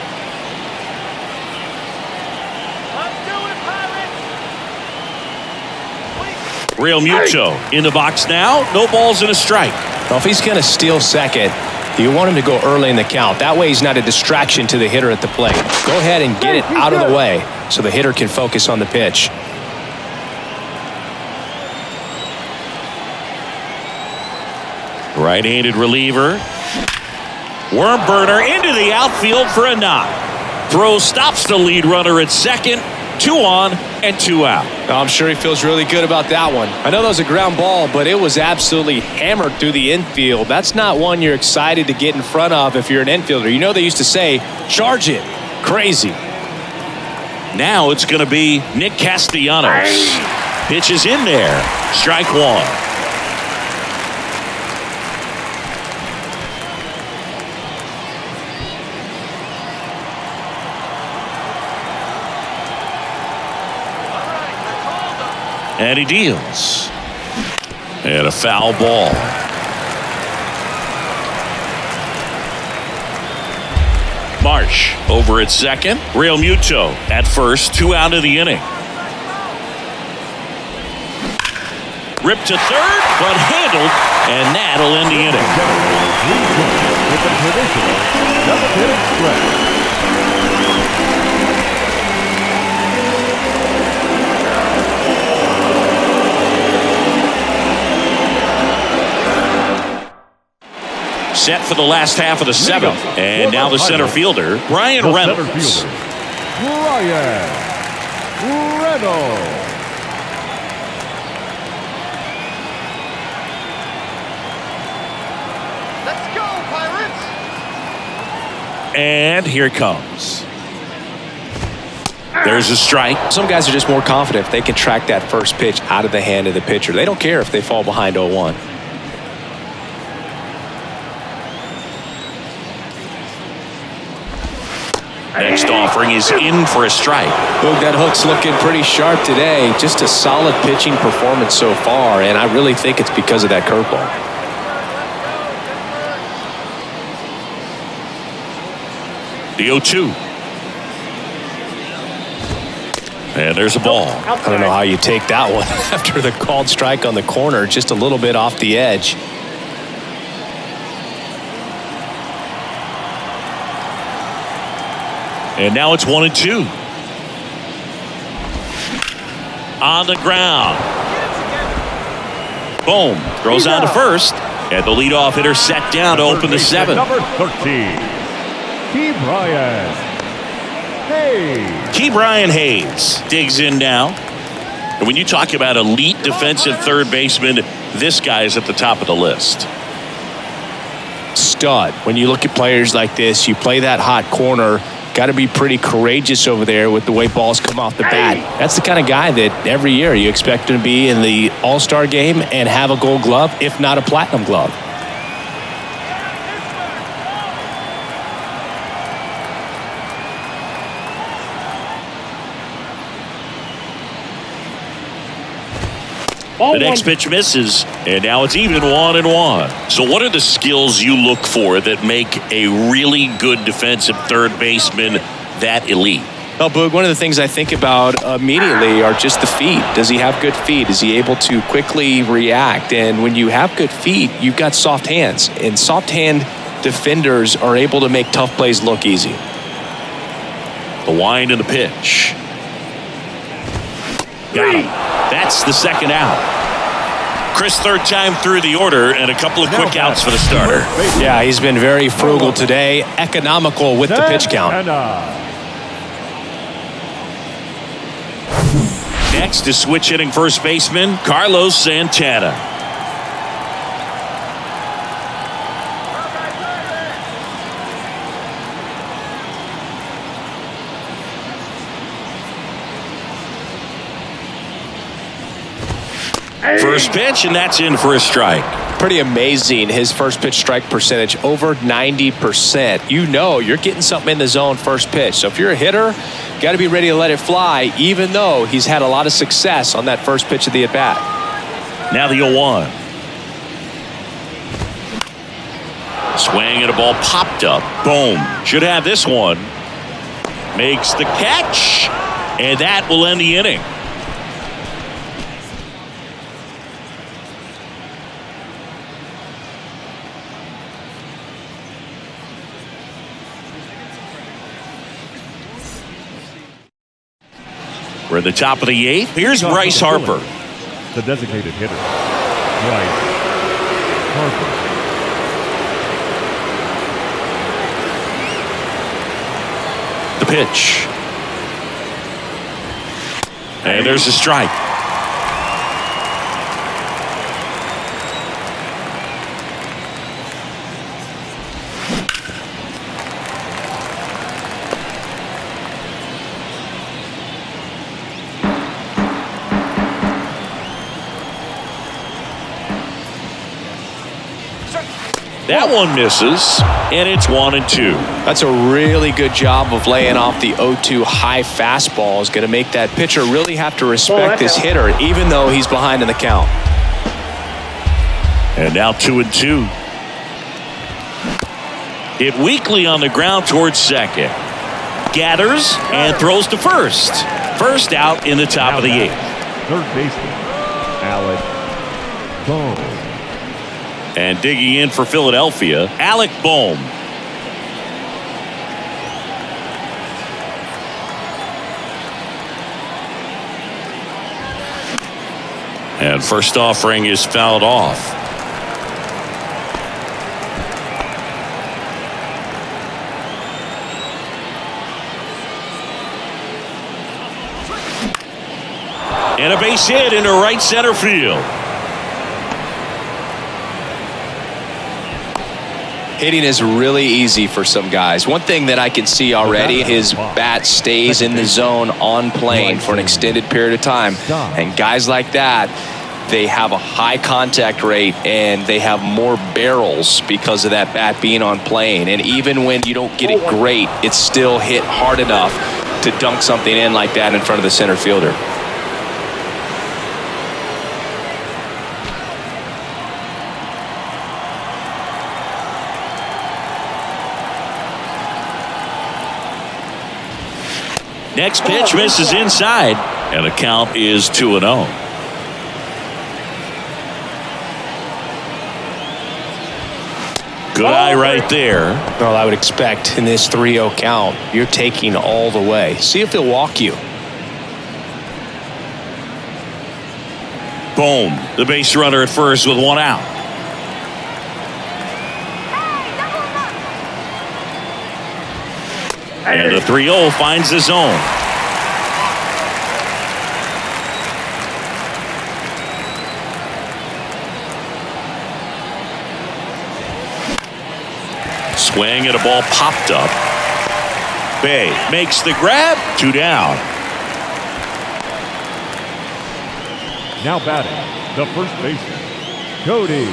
Real Muto in the box now. No balls and a strike. Well, if he's going to steal second, you want him to go early in the count. That way he's not a distraction to the hitter at the plate. Go ahead and get it out of the way so the hitter can focus on the pitch. Right-handed reliever. Worm burner into the outfield for a knock. Throw stops the lead runner at second. 2 on and 2 out. I'm sure he feels really good about that one. I know that was a ground ball, but it was absolutely hammered through the infield. That's not one you're excited to get in front of if you're an infielder. You know they used to say, charge it. Crazy. Now it's going to be Nick Castellanos. Pitch is in there. Strike 1. And he deals. And a foul ball. Marsh over at second. Real Muto at first. 2 out of the inning. Ripped to third, but handled, and that'll end the inning. With a traditional 7th-inning stretch. Set for the last half of the 7th. And now the center fielder, Brian Reynolds. Brian Reynolds. Let's go, Pirates! And here it comes. There's a strike. Some guys are just more confident if they can track that first pitch out of the hand of the pitcher. They don't care if they fall behind 0-1. Next offering is in for a strike. Boog, that hook's looking pretty sharp today. Just a solid pitching performance so far, and I really think it's because of that curveball. The 0-2. And there's a ball. I don't know how you take that one after the called strike on the corner, just a little bit off the edge. And now it's 1-2. On the ground. Boom. Throws on to first. And the leadoff hitter set down to open the 7th. Number 13, Brian Hayes digs in now. And when you talk about elite defensive third baseman, this guy is at the top of the list. Stud. When you look at players like this, you play that hot corner, got to be pretty courageous over there with the way balls come off the bat. That's the kind of guy that every year you expect him to be in the All-Star game and have a Gold Glove, if not a Platinum Glove. The next pitch misses, and now it's even 1-1. So what are the skills you look for that make a really good defensive third baseman that elite? Well, Boog, one of the things I think about immediately are just the feet. Does he have good feet? Is he able to quickly react? And when you have good feet, you've got soft hands. And soft hand defenders are able to make tough plays look easy. The wind and the pitch. Got him. That's the second out. Chris, third time through the order and a couple of quick outs for the starter. Yeah, he's been very frugal today, economical with the pitch count. Next is switch hitting first baseman Carlos Santana. First pitch, and that's in for a strike. Pretty amazing, his first pitch strike percentage, over 90%. You know you're getting something in the zone first pitch. So if you're a hitter, you got to be ready to let it fly, even though he's had a lot of success on that first pitch of the at-bat. Now the 0-1. Swing and a ball popped up. Boom. Should have this one. Makes the catch, and that will end the inning. We're at the top of the eighth. Here's Bryce Harper. The designated hitter, Bryce Harper. The pitch. And there's a strike. That one misses, and it's 1-2. That's a really good job of laying off the 0-2 high fastball. Is going to make that pitcher really have to respect this hitter, even though he's behind in the count. And now 2-2. Hit weakly on the ground towards second. Gathers and throws to first. First out in the top of the eighth. Third baseman, Alec Bohm. And digging in for Philadelphia, Alec Bohm. And first offering is fouled off. And a base hit into right center field. Hitting is really easy for some guys. One thing that I can see already, his bat stays in the zone on plane for an extended period of time. And guys like that, they have a high contact rate and they have more barrels because of that bat being on plane. And even when you don't get it great, it's still hit hard enough to dunk something in like that in front of the center fielder. Next pitch misses inside, and the count is 2-0. Good eye right there. Well, I would expect in this 3-0 count, you're taking all the way. See if he'll walk you. Boom. The base runner at first with one out. And the 3-0 finds the zone. Swing and a ball popped up. Bay makes the grab. 2 down. Now batting, the first baseman, Cody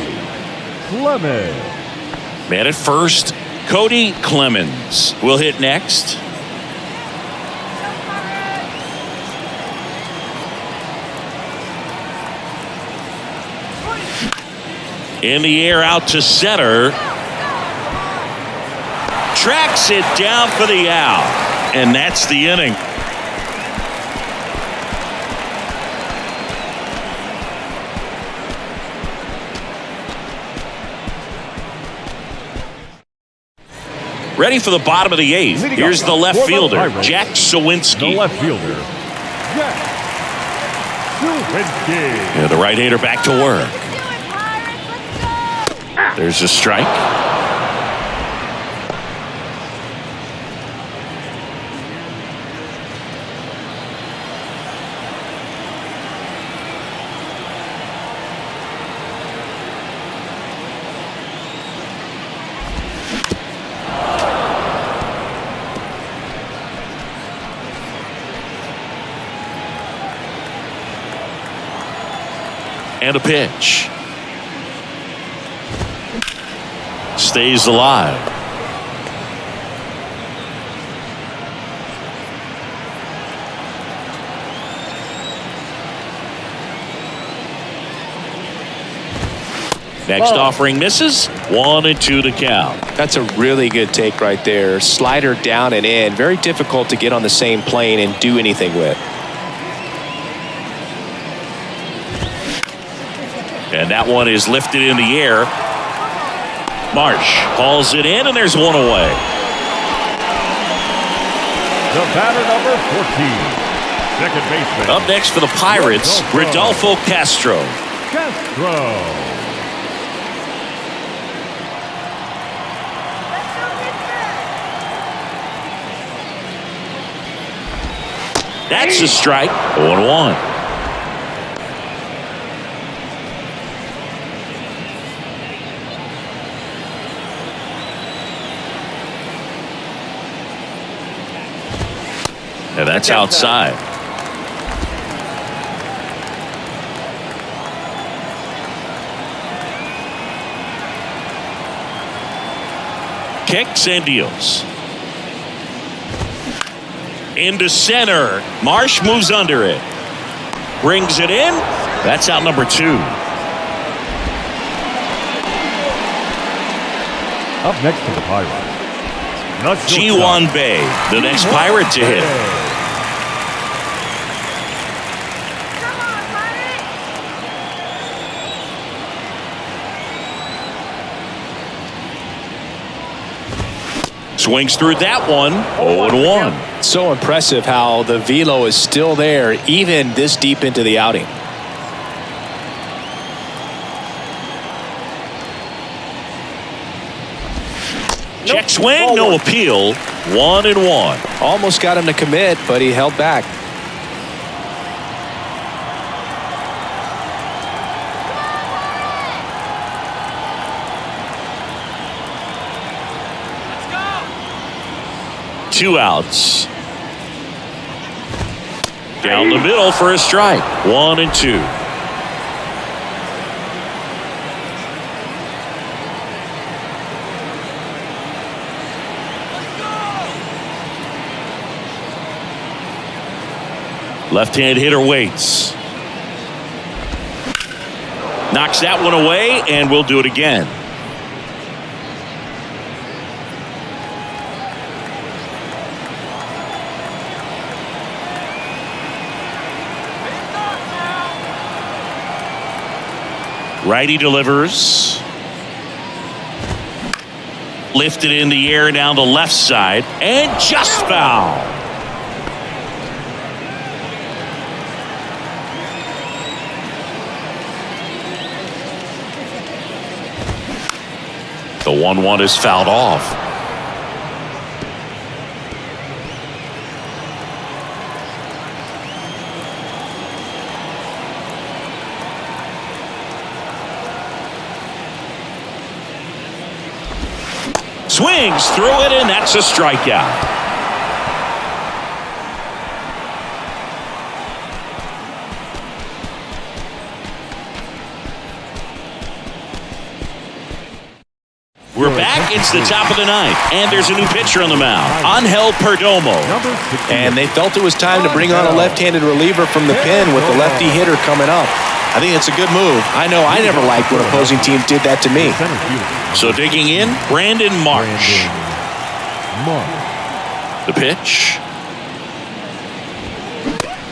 Clemens. Man at first, Cody Clemens will hit next. In the air out to center. Tracks it down for the out. And that's the inning. Ready for the bottom of the 8th. Here's the left fielder, Jack Sawinski. The left fielder, Jack Sawinski. Yeah, the right-hander back to work. There's a strike. And a pitch. Stays alive. Next offering misses. 1-2 the count. That's a really good take right there. Slider down and in. Very difficult to get on the same plane and do anything with. And that one is lifted in the air. Marsh hauls it in, and there's one away. The batter, number 14, second baseman. Up next for the Pirates, Rodolfo Castro. That's a strike. 0-1. And that's outside. Kicks and deals. Into center. Marsh moves under it. Brings it in. That's out number 2. Up next to the Pirates, G1 Bay, the next Pirate to hit. Swings through that one. 0-1. So impressive how the velo is still there even this deep into the outing. Check swing, no appeal. 1-1. Almost got him to commit, but he held back. Let's go. 2 outs. Down the middle for a strike. 1-2. Left-hand hitter waits. Knocks that one away, and we'll do it again. Righty delivers. Lifted in the air down the left side, and just foul. The 1-1 is fouled off. Swings through it, and that's a strikeout. We're back. It's the top of the ninth, and there's a new pitcher on the mound, Angel Perdomo. And they felt it was time to bring on a left-handed reliever from the pen with the lefty hitter coming up. I think it's a good move. I know I never liked when opposing teams did that to me. So digging in, Brandon Marsh. The pitch.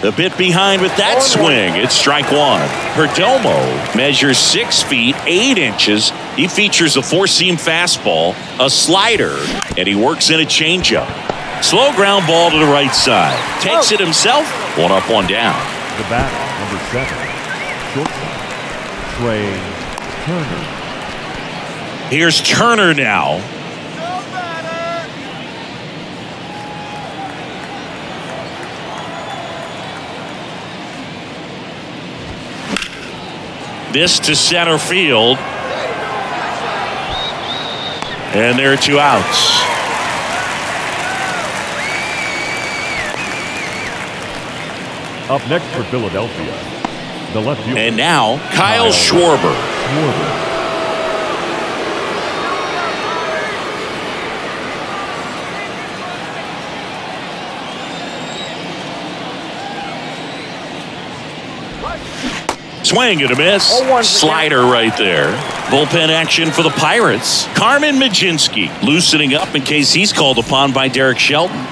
A bit behind with that swing. It's strike one. Perdomo measures 6 feet 8 inches. He features a four-seam fastball, a slider, and he works in a changeup. Slow ground ball to the right side. Takes it himself. 1 up, 1 down. The batter, number 7, shortstop, Trey Turner. Here's Turner now. This to center field. And there are 2 outs. Up next for Philadelphia, the left fielder. And now, Kyle Schwarber. Swing and a miss. Slider right there. Bullpen action for the Pirates. Carmen Mlodzinski loosening up in case he's called upon by Derek Shelton.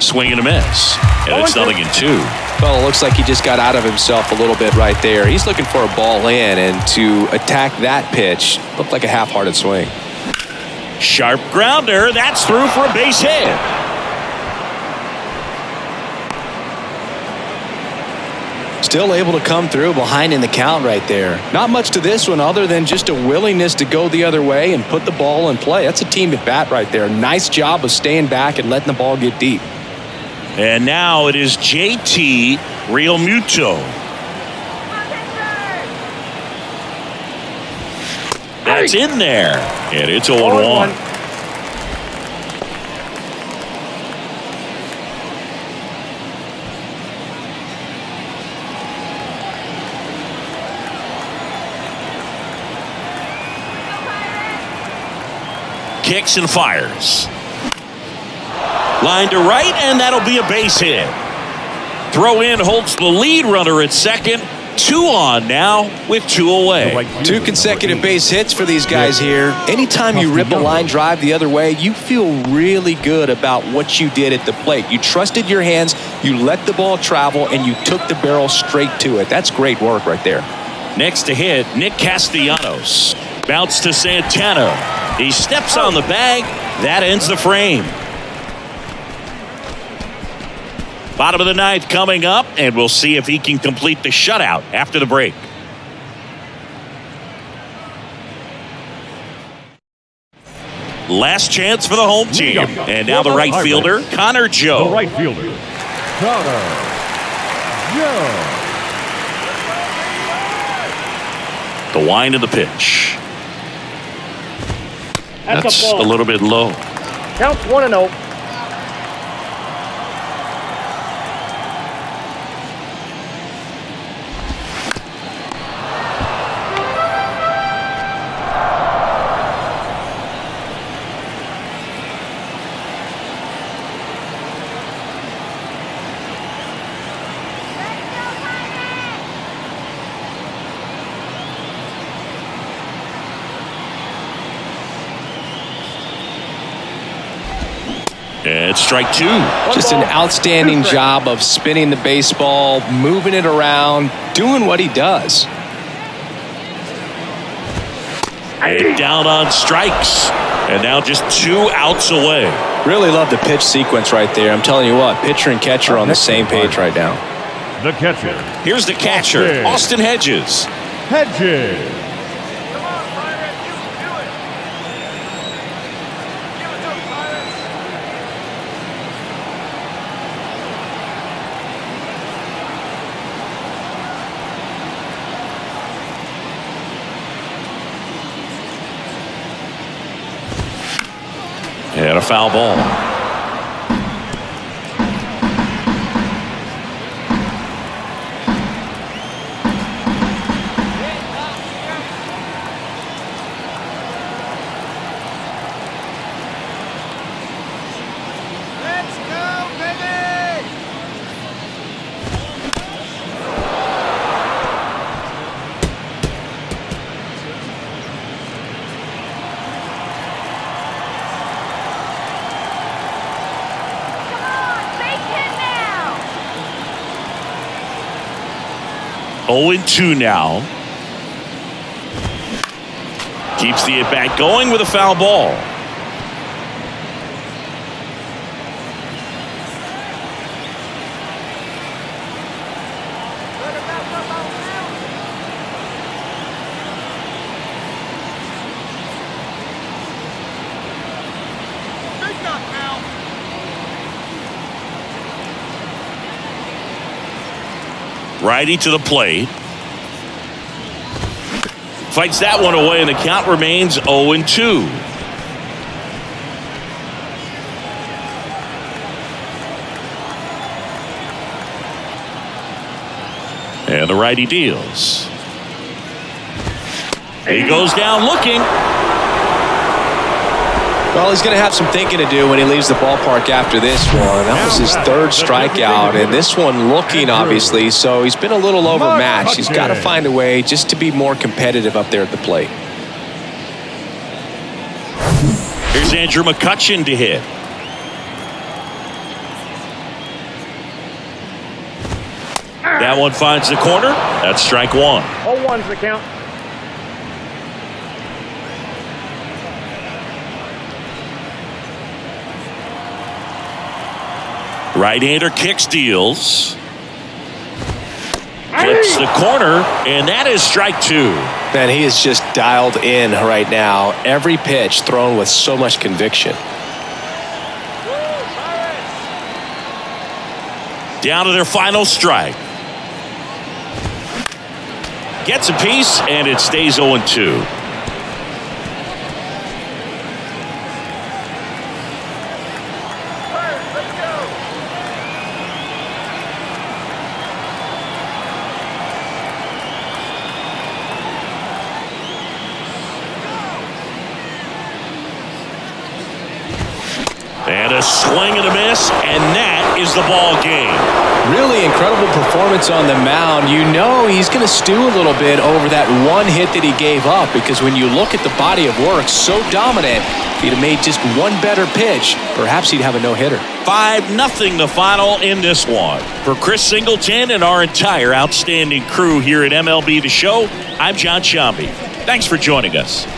Swing and a miss. And it's 0-2. Well, it looks like he just got out of himself a little bit right there. He's looking for a ball in, and to attack that pitch looked like a half-hearted swing. Sharp grounder. That's through for a base hit. Still able to come through behind in the count right there. Not much to this one other than just a willingness to go the other way and put the ball in play. That's a team at bat right there. Nice job of staying back and letting the ball get deep. And now it is JT Realmuto. That's in there. And it's 0-1. Kicks and fires. Line to right, and that'll be a base hit. Throw in holds the lead runner at second. 2 on now with 2 away. 2 consecutive base hits for these guys here. Anytime you rip a line drive the other way, you feel really good about what you did at the plate. You trusted your hands, you let the ball travel, and you took the barrel straight to it. That's great work right there. Next to hit, Nick Castellanos. Bounce to Santana. He steps on the bag. That ends the frame. Bottom of the ninth coming up, and we'll see if he can complete the shutout after the break. Last chance for the home team. And now the right fielder, Connor Joe. The right fielder, Connor Joe. The wind of the pitch. That's a little bit low. Counts 1-0. It's strike 2. Just an outstanding job of spinning the baseball, moving it around, doing what he does. And down on strikes. And now just 2 outs away. Really love the pitch sequence right there. I'm telling you what, pitcher and catcher are on the same page right now. The catcher. Here's the catcher, Austin Hedges. Hedges. And a foul ball. Let's go, baby! 0-2 now. Keeps the at-bat going with a foul ball. Big knock now. Righty to the plate. Fights that one away, and the count remains 0-2. And the righty deals. He goes down looking. Well, he's going to have some thinking to do when he leaves the ballpark after this one. That was his third strikeout, and this one looking, obviously, so he's been a little overmatched. He's got to find a way just to be more competitive up there at the plate. Here's Andrew McCutchen to hit. That one finds the corner. That's strike one. 0-1's the count. Right-hander kicks, deals. Flips the corner, and that is strike two. Man, he is just dialed in right now. Every pitch thrown with so much conviction. Down to their final strike. Gets a piece, and it stays 0-2. And a swing and a miss, and that is the ball game. Really incredible performance on the mound. You know he's going to stew a little bit over that one hit that he gave up, because when you look at the body of work, so dominant, if he'd have made just one better pitch, perhaps he'd have a no-hitter. 5-0 the final in this one. For Chris Singleton and our entire outstanding crew here at MLB The Show, I'm John Shambi. Thanks for joining us.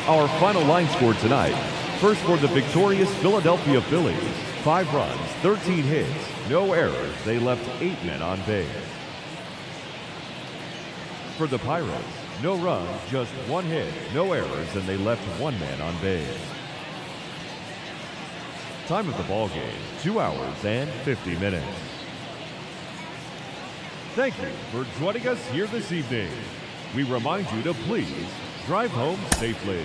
Our final line score tonight. First for the victorious Philadelphia Phillies. 5 runs, 13 hits, no errors. They left 8 men on base. For the Pirates, no runs, just 1 hit, no errors, and they left 1 man on base. Time of the ball game, 2 hours and 50 minutes. Thank you for joining us here this evening. We remind you to please drive home safely.